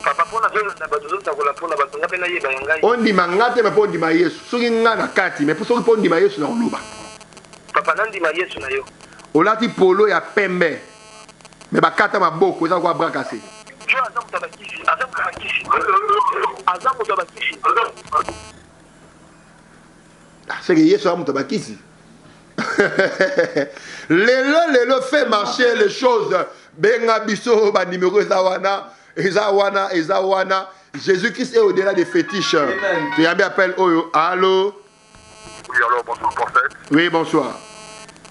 Papa pona zolanda batu zotakola pona batu ngape na yeba yangai. Ondima ngate me po ndima Yesu. Soki ngana kati me po soki po ndima Yesu na oloba. Papa nandima Yesu na yo. Olati polo ya pembe. Mais bakata maboko eza kwa bras cassé. Jo azamu tabakisi, azamu tabakisi. Azamu tabakisi. C'est que Yesu amu tabakisi. Lelo fait marcher les choses. Benga biso ba numéro eza wana. Jésus-Christ est au-delà des fétiches. Tu as bien appelé Oyo. Allô? Oui, alors bonsoir prophète. Oui, bonsoir.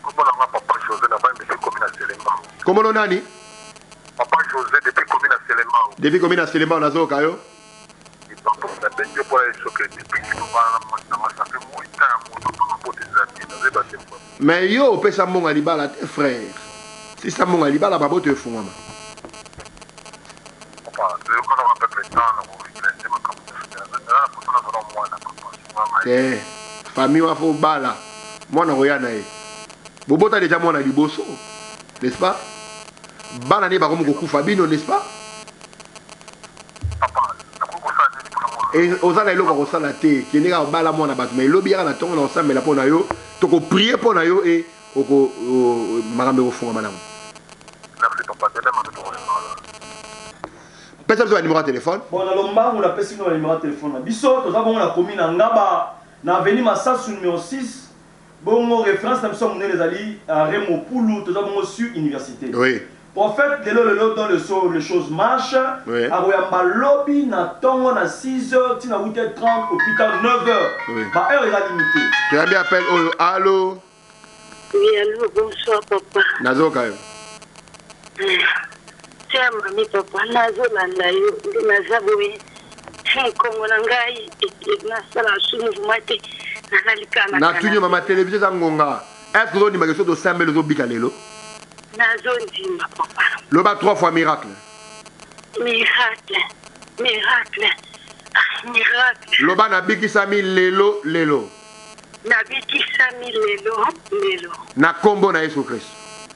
Comment on a papa José là-bas depuis commune à Séléman? Comment on a dit? Papa José depuis commune à Séléman. Depuis combien de Séléman on a zo kayo? Il va pour la bête pour aller choquer depuis que ça fait moins de temps. Mais yo peut ça mon alibala tes frères. Si ça mon alibala babo te fungama. Papa, je connais un peu le temps là pour laisser ma campagne. Famille wa fo bala. Mwana royana e. Bobota déjà mwana liboso. N'est-ce pas? Bana ne ba comme kokufa bino, n'est-ce pas? Et osala eloko kosala te kende ka bala mwana bato mais lobi yaka na tongo na ensemble la pona yo toko prier pona yo et oko makambe ko funga malamu. Merci papa, Peut-être que numéro de téléphone. Bon na lomba on la pesi no numéro de téléphone. Biso to za bongo na commune Ngaba na avenue Massasu numéro 6. Bongo référence na biso mon les ali à Remo Poulou to za bongo sur université. Oui. Prophète, lelo dans les choses marchent. Oui. Aroyamba lobby na tongo na 6h, tina 8h30, hôpital 9h. Oui. Bah heure est limitée. Tu as bien appelé Oyo. Allô? Oui, allô, bonsoir papa. Nazo kayo. Tiens, mamie papa, nazo landa yo, naza boye. Kongo na ngai, nasala su mouvement te, nazalikana. Na tunyo mama télévision za ngonga. Est-ce que vous avez une question de 5 000 euros bikalelo? Nazo ndima papa. Loba 3 fois miracle. Miracle. Loba na bikisami lelo. Na bikisami lelo. Na kombo na Yesu Christ.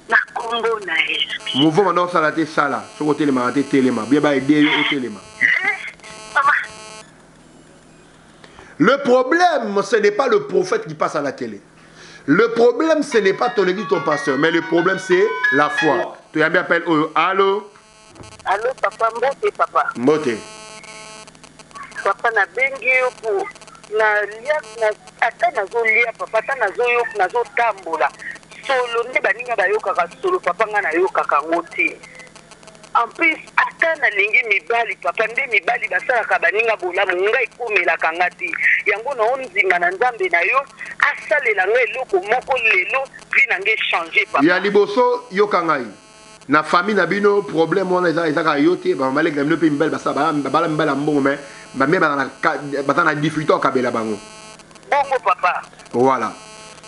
Na kombo na Yesu. Mouvement non salate sala. Sur côté téléma, téléma. Bien ba aider yo au téléma. Papa. Le problème, ce n'est pas le prophète qui passe à la télé. Le problème, ce n'est pas ton église, ton pasteur, mais le problème, c'est la foi. Tu as bien appelé Oyo. Allô? Allô, papa, mbote, papa. Mbote. Papa, na bengi yo pour na lia na ata nazolia papa, ata nazo tambola. Solo nde baninga bayokaka solo papa nga nayokaka ngo te. En plus, ata nalingi mibali papa, nde mibali basalaka baninga bolamu nga ekomelaka nga te. Yango na onzima na nzambe na yo asalela nga eloko moko lelo vi na nge changer papa. Ya liboso yokangai. Na famille na bino problème wana ezaka yote ba malek na bino pe mibali basaba bala mibali mbongo mais ba me na difficulté au kabela bango. Bongo papa. Voilà.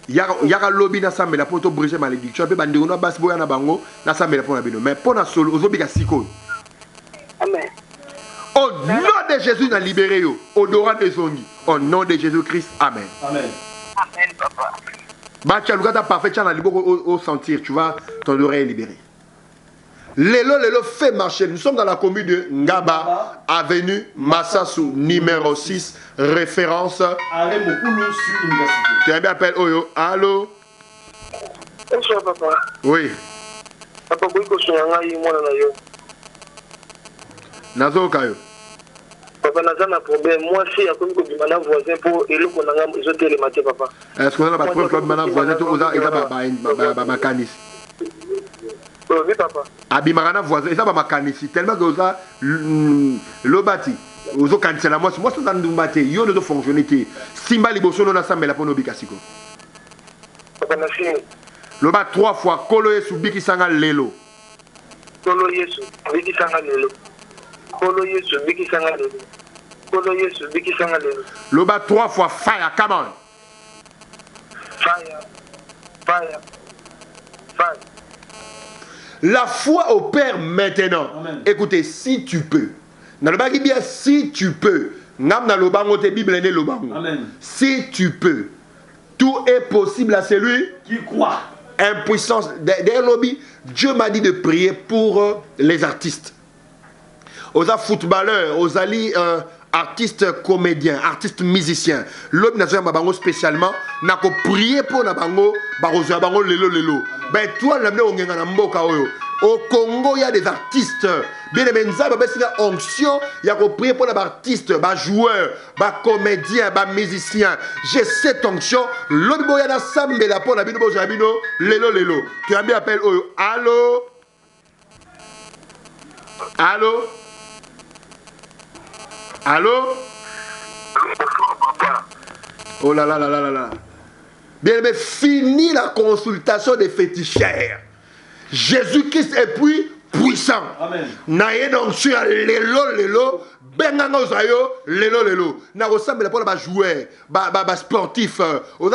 Yaka lobby na sambela pour to briser malédiction pe bandeko na basi boya na bango na sambela pour na bino mais pour na solo ozobika siko. Amen. Au nom de Jésus na libéré yo odorat des zongi au nom de Jésus-Christ. Amen. Amen. Amen papa. Bah tu as le gars parfait tu as libéré au sentir tu vas ton oreille libérée. Lelo fait marcher. Nous sommes dans la commune de Ngaba, avenue Massasu, numéro 6, référence. Arrêt Mokoulou sur l'université. Tu as bien appelé Oyo. Allô? Bonsoir papa. Oui. Papa, oui, que je suis un Nazo Kayo. Papa, n'a problème. Moi, si il y a comme du manant voisin pour élu qu'on a jeté les matins, papa. Est-ce qu'on a la preuve que le manant voisin tout aux macanis? Oui, papa. Abimarana voisin, ça va macanisi. Tellement que ça, le bâti. Aux autres cancer la moi, c'est dans le bâti. Yo ne doit fonctionner. Simba liboso non assemble la pono bikasiko. Papa, merci. Le bâti 3 fois. Kolo yesu biki sanga lelo. Kolo yesu biki sanga lelo. Kolo yesu biki sanga lelo. Kolo yesu biki sanga lelo. Le bâti 3 fois. Fire, come on. Fire. Fire. Fire. La foi opère maintenant. Amen. Écoutez, si tu peux. Nalobaki bien, si tu peux. Nam na lobango te Bible ne lobango. Amen. Si tu peux. Tout est possible à celui qui croit. Impuissance. Derrière lobby, Dieu m'a dit de prier pour les artistes. Aux footballeurs, aux alliés artistes comédiens, artistes musiciens. L'homme n'a pas spécialement. N'a pas prié pour na bango, barozo bango lelo. Ben toi l'amener au ngena mboka oyo. Au Congo, il y a des artistes. Bien aimé, nous avons une onction. Il y a prier pour les artistes, les joueurs, les comédiens, les musiciens. J'ai cette onction. L'autre boy, il y a un sambe là pour la bino, lelo, lelo. Tu as mis appel, allô? Allô? Allô? Oh là là là là là là. Bien aimé, fini la consultation des féticheurs. Jésus-Christ est puis puissant. Amen. Naye donc sur lelo lelo, benganga osayo lelo lelo. Na ressemble pour les joueurs, ba sportifs, aux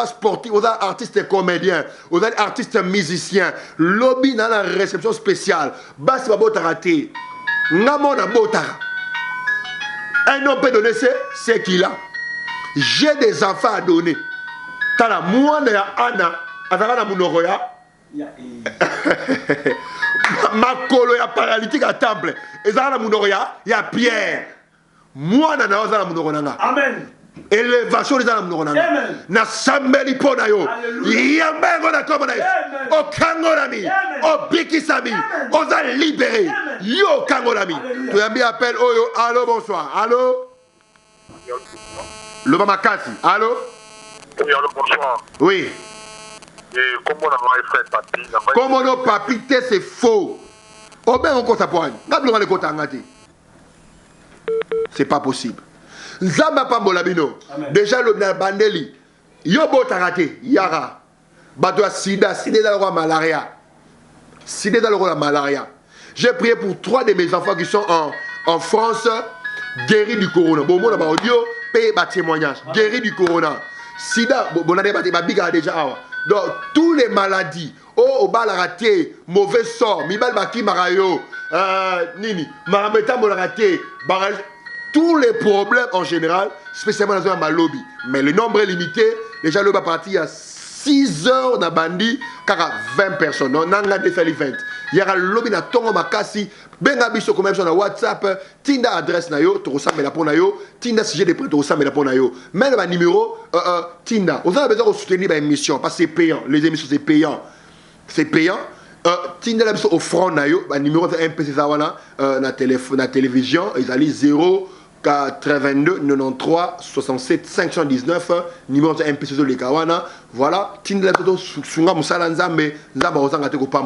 sportifs, aux artistes et comédiens, aux artistes musiciens. Lobby dans la réception spéciale. Bas ba botarate. Ngamona botara. Un homme peut donner ce qu'il a. J'ai des enfants à donner. T'as la moine ya Anna, azaka na munoroya. Makolo ya paralytique à temple. Ezaka na munoroya ya Pierre. Moine na ozala munoronanga. Amen. Élévation des âmes munoroya. Amen. Na sambeli pona yo. Yambengo na komona. O kangorami. O bikisami. Oza libéré. Yo kangorami. Tu as mis appel oyo. Allô, bonsoir. Allô? Le Bamakasi. Allô? Oui, allô, bonsoir. Oui. Et comment on a fait papi? Comment nos papi, c'est faux. Oh ben on compte à point. C'est pas possible. Nzamba Pambolabino. Déjà le bandeli. Yobo tarate. Yara. Badoua sida. Sida dans le malaria. Sida dans le malaria. J'ai prié pour 3 de mes enfants qui sont en France. Guéris du corona. Bon, mon audio. Paye ma témoignage. Guéris du corona. Sida. Bon, on a déjà déjà. Donc, tous les maladies, au bal raté, mauvais sort, mibal baki marayo, nini, marameta raté, tous les problèmes en général, spécialement dans un lobby. Mais le nombre est limité. Déjà, le bas parti à 6 heures dans bandi, car à 20 personnes. Non, nanga de faire l'event. Il y a un lobby na tongo makasi, benga biso comme même sur WhatsApp, tinda adresse na yo, to ressemble la pour na yo, tinda sujet de prêt, to ressemble la pour na yo. Même le numéro, tinda. On a besoin de soutenir l'émission, parce que c'est payant. Les émissions c'est payant. C'est payant. Tinda la biso offrant na yo, numéro de MPC Zawana, na télévision, ils allaient 0 82 93 67 519 numéro de MPC Lekawana. Voilà, tinda la biso sunga musala nzambe, nzamba ozanga te ko pamba.